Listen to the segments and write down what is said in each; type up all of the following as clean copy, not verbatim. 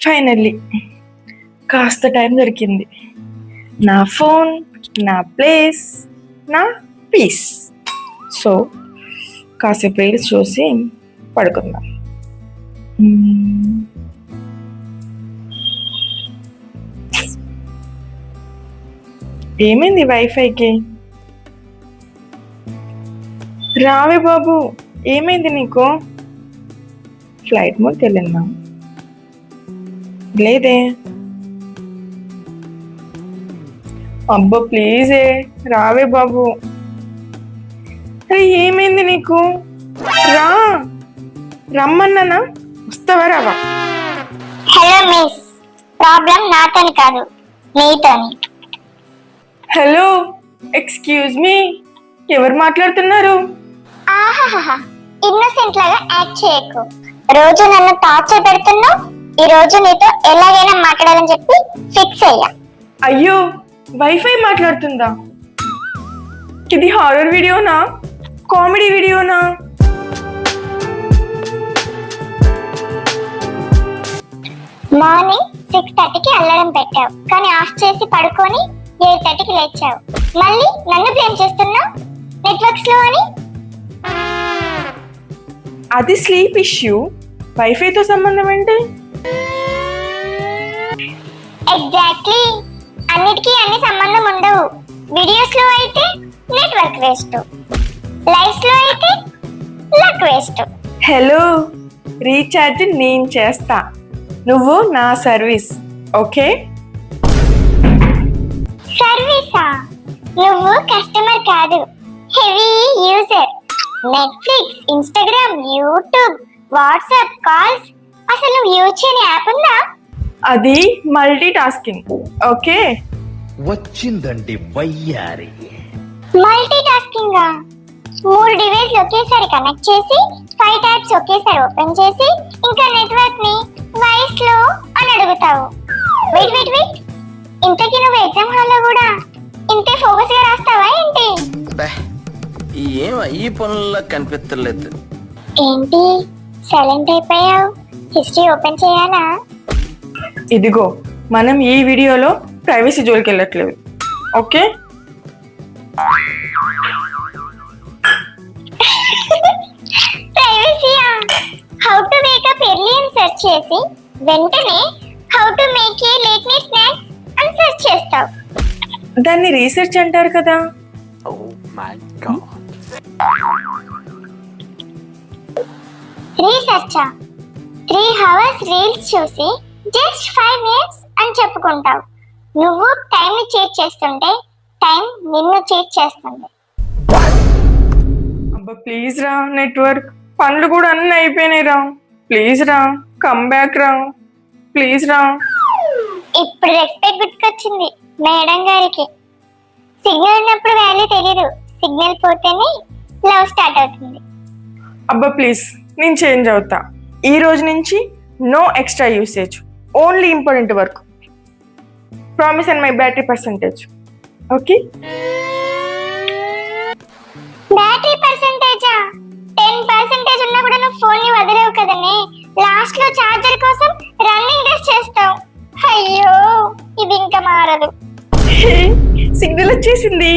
Finally కాస్త time దొరికింది. నా ఫోన్, నా ప్లేస్, నా పీస్. సో కాసేపు రీల్స్ చూసి పడుకుందాం. ఏమైంది వైఫైకి? రావే బాబు, ఏమైంది నీకు? ఫ్లైట్ మోడ్కి వెళ్ళిందా? లేదే. అబ్బా ప్లీజే రావే బాబు. అరే ఏమైంది నీకు? రా, రమ్మన్నానా? వస్తావా రావా? హలో మిస్, ప్రాబ్లం నాతోని కాదు నీతోని. హలో, ఎక్స్క్యూజ్ మీ, ఎవరు మాట్లాడుతున్నారు? ఆహాహా, ఇన్నోసెంట్ లాగా యాక్ట్ చేయకు. రోజు నన్ను టార్చర్ పెడుతున్నావు, ఈ రోజు నీతో ఎలాగైనా మాట్లాడాలని చెప్పి ఫిక్స్ అయ్యా. అయ్యో, వైఫై మాట్లాడుతుందా? ఇది హారర్ వీడియోనా, కామెడీ వీడియోనా? మార్నింగ్ 6:30కి అల్లారం పెట్టావు, కానీ ఆఫ్ చేసి పడుకొని 8:30కి లేచావు. మళ్ళీ నన్ను బ్లేమ్ చేస్తున్నావు నెట్వర్క్ స్లో అని. అది స్లీప్ ఇష్యూ, వైఫైతో సంబంధం ఏంటి? ఎగ్జాక్ట్లీ, అన్నిటికీ అన్ని సంబంధం ఉండవు. వీడియోస్ లో అయితే నెట్వర్క్ వేస్ట్, లైఫ్స్ లో అయితే లక్ వేస్ట్. హలో, రీఛార్జ్ నేను చేస్తా, నువ్వు నా సర్వీస్. ఓకే? సర్వీసా? నువ్వు కస్టమర్ కాదు, heavy user. Netflix, Instagram, YouTube, WhatsApp calls, అసలు నువ్వు యూజ్ చేయని యాప్ ఉందా? అది మల్టీ టాస్కింగ్. ఓకే? వచ్చిందండి వయ్యారి. Multi tasking? 3 డివైస్ ఒకేసారి కనెక్ట్ చేసి 5 ట్యాబ్స్ ఒకేసారి ఓపెన్ చేసి ఇంకా నెట్వర్క్ ని వాయిస్ లో అని అడుగుతావు. వెయిట్ వెయిట్ వెయిట్, ఇంతకీ నువ్వు ఎగ్జామ్ హాల్లో కూడా ఇంతే ఫోకస్ గా రాస్తావా ఏంటి? ఏం ఈ పనుల్లో కనిపించలేదు. ఏంటి సైలెంట్ అయిపోయావు? హిస్టరీ ఓపెన్ చేయాలా? ఇదిగో, మనం ఈ వీడియోలో ప్రైవసీ జోలికి వెళ్ళట్లేదు. ఓకే? ప్రైవసీయా? How to make up early అని సెర్చ్ చేసి వెంటనే how to make a late night snacks అని సెర్చ్ చేస్తావు. దాన్ని రీసెర్చ్ అంటారు కదా. రీసెర్చా? 3 hours రీల్స్ చూసి జస్ట్ 5 minutes అని చెప్పుకుంటావు. నువ్వు టైం ని చీట్ చేస్తుంటే టైం నిన్ను చీట్ చేస్తుంది. అబ్బా ప్లీజ్ రా, నెట్వర్క్ పనులు కూడా అన్నీ అయిపోయినాయి రా. ప్లీజ్ రా, కమ్ బ్యాక్ రా, ప్లీజ్ రా. ఇప్పుడు రెస్పెక్ట్ గుర్తుకొచ్చింది మేడం గారికి. సిగ్నల్ ఉన్నప్పుడు వాల్యూ తెలియదు, సిగ్నల్ పోతేనే లవ్ స్టార్ట్ అవుతుంది. అబ్బా ప్లీజ్, నేను చేంజ్ అవుతా. ఈ రోజు నుంచి no extra usage, only important work. Promise and my battery percentage. Okay? Battery పర్సంటేజా? 10% ఉన్నా కూడా నువ్వు ఫోన్ ని వదిలేవు కదనే. లాస్ట్ లో చార్జర్ కోసం రన్నింగ్ రేస్ చేస్తావు. అయ్యో, ఇది ఇంకా మారదు. సిగ్నల్ వచ్చేసింది.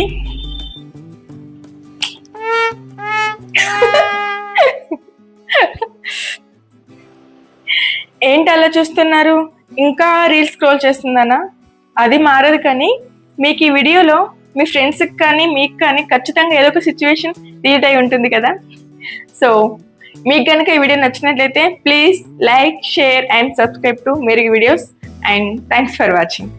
ఏంటి అలా చూస్తున్నారు? ఇంకా రీల్స్ స్క్రోల్ చేస్తుందనా? అది మారదు. కానీ మీకు ఈ వీడియోలో మీ ఫ్రెండ్స్కి కానీ మీకు కానీ ఖచ్చితంగా ఏదో ఒక సిచ్యువేషన్ రిలేట్ అయి ఉంటుంది కదా. సో మీకు కనుక ఈ వీడియో నచ్చినట్లయితే please like, share and subscribe to మేరీ videos. And thanks for watching.